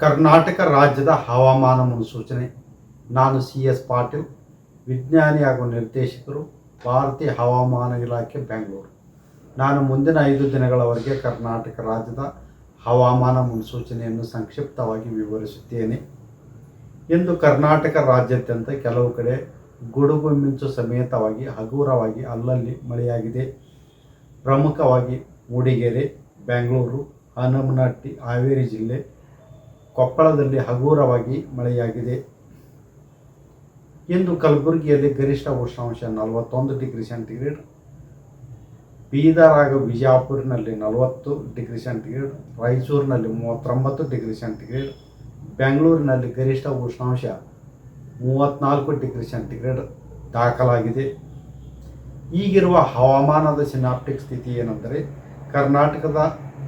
ಕರ್ನಾಟಕ ರಾಜ್ಯದ ಹವಾಮಾನ ಮುನ್ಸೂಚನೆ. ನಾನು CS ಪಾಟೀಲ್, ವಿಜ್ಞಾನಿ ಹಾಗೂ ನಿರ್ದೇಶಕರು, ಭಾರತೀಯ ಹವಾಮಾನ ಇಲಾಖೆ, ಬೆಂಗಳೂರು. ನಾನು ಮುಂದಿನ 5 ದಿನಗಳವರೆಗೆ ಕರ್ನಾಟಕ ರಾಜ್ಯದ ಹವಾಮಾನ ಮುನ್ಸೂಚನೆಯನ್ನು ಸಂಕ್ಷಿಪ್ತವಾಗಿ ವಿವರಿಸುತ್ತೇನೆ. ಇಂದು ಕರ್ನಾಟಕ ರಾಜ್ಯಾದ್ಯಂತ ಕೆಲವು ಕಡೆ ಗುಡುಗು ಮಿಂಚು ಸಮೇತವಾಗಿ ಹಗುರವಾಗಿ ಅಲ್ಲಲ್ಲಿ ಮಳೆಯಾಗಿದೆ. ಪ್ರಮುಖವಾಗಿ ಮೂಡಿಗೆರೆ, ಬೆಂಗಳೂರು, ಹನುಮನಹಟ್ಟಿ, ಹಾವೇರಿ ಜಿಲ್ಲೆ, ಕೊಪ್ಪಳದಲ್ಲಿ ಹಗುರವಾಗಿ ಮಳೆಯಾಗಿದೆ. ಇಂದು ಕಲಬುರಗಿಯಲ್ಲಿ ಗರಿಷ್ಠ ಉಷ್ಣಾಂಶ 41 ಡಿಗ್ರಿ ಸೆಂಟಿಗ್ರೇಡ್, ಬೀದರ್ ಹಾಗೂ ಬಿಜಾಪುರಿನಲ್ಲಿ 40 ಡಿಗ್ರಿ ಸೆಂಟಿಗ್ರೇಡ್, ರಾಯಚೂರಿನಲ್ಲಿ 39 ಡಿಗ್ರಿ ಸೆಂಟಿಗ್ರೇಡ್, ಬೆಂಗಳೂರಿನಲ್ಲಿ ಗರಿಷ್ಠ ಉಷ್ಣಾಂಶ 34 ಡಿಗ್ರಿ ಸೆಂಟಿಗ್ರೇಡ್ ದಾಖಲಾಗಿದೆ. ಈಗಿರುವ ಹವಾಮಾನದ ಸಿನಾಪ್ಟಿಕ್ ಸ್ಥಿತಿ ಏನೆಂದರೆ, ಕರ್ನಾಟಕದ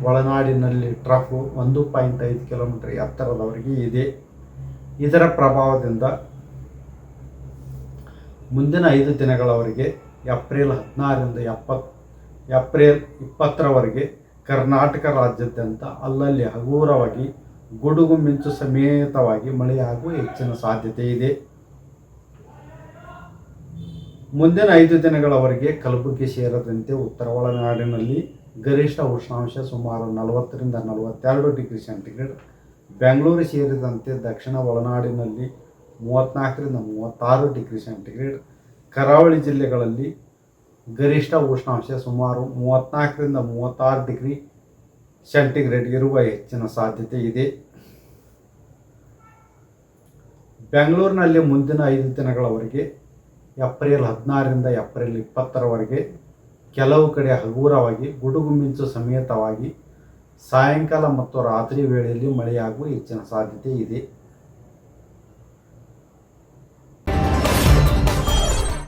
ಒಳನಾಡಿನಲ್ಲಿ ಟ್ರಫ್ 1.5 ಕಿಲೋಮೀಟರ್ ಎತ್ತರದವರೆಗೆ ಇದೆ. ಇದರ ಪ್ರಭಾವದಿಂದ ಮುಂದಿನ 5 ದಿನಗಳವರೆಗೆ ಏಪ್ರಿಲ್ 16ರಿಂದ ಏಪ್ರಿಲ್ 20ರವರೆಗೆ ಕರ್ನಾಟಕ ರಾಜ್ಯಾದ್ಯಂತ ಅಲ್ಲಲ್ಲಿ ಹಗುರವಾಗಿ ಗುಡುಗು ಮಿಂಚು ಸಮೇತವಾಗಿ ಮಳೆಯಾಗುವ ಹೆಚ್ಚಿನ ಸಾಧ್ಯತೆ ಇದೆ. ಮುಂದಿನ 5 ದಿನಗಳವರೆಗೆ ಕಲಬುರಗಿ ಸೇರಿದಂತೆ ಉತ್ತರ ಒಳನಾಡಿನಲ್ಲಿ ಗರಿಷ್ಠ ಉಷ್ಣಾಂಶ ಸುಮಾರು 40ರಿಂದ 42 ಡಿಗ್ರಿ ಸೆಂಟಿಗ್ರೇಡ್, ಬೆಂಗಳೂರು ಸೇರಿದಂತೆ ದಕ್ಷಿಣ ಒಳನಾಡಿನಲ್ಲಿ 34ರಿಂದ 36 ಡಿಗ್ರಿ ಸೆಂಟಿಗ್ರೇಡ್, ಕರಾವಳಿ ಜಿಲ್ಲೆಗಳಲ್ಲಿ ಗರಿಷ್ಠ ಉಷ್ಣಾಂಶ ಸುಮಾರು 34ರಿಂದ 36 ಡಿಗ್ರಿ ಸೆಂಟಿಗ್ರೇಡ್ ಇರುವ ಹೆಚ್ಚಿನ ಸಾಧ್ಯತೆ ಇದೆ. ಬೆಂಗಳೂರಿನಲ್ಲಿ ಮುಂದಿನ 5 ದಿನಗಳವರೆಗೆ ಏಪ್ರಿಲ್ 16ರಿಂದ ಏಪ್ರಿಲ್ 20ರವರೆಗೆ ಕೆಲವು ಕಡೆ ಹಗುರವಾಗಿ ಗುಡುಗು ಮಿಂಚು ಸಮೇತವಾಗಿ ಸಾಯಂಕಾಲ ಮತ್ತು ರಾತ್ರಿ ವೇಳೆಯಲ್ಲಿ ಮಳೆಯಾಗುವ ಹೆಚ್ಚಿನ ಸಾಧ್ಯತೆ ಇದೆ.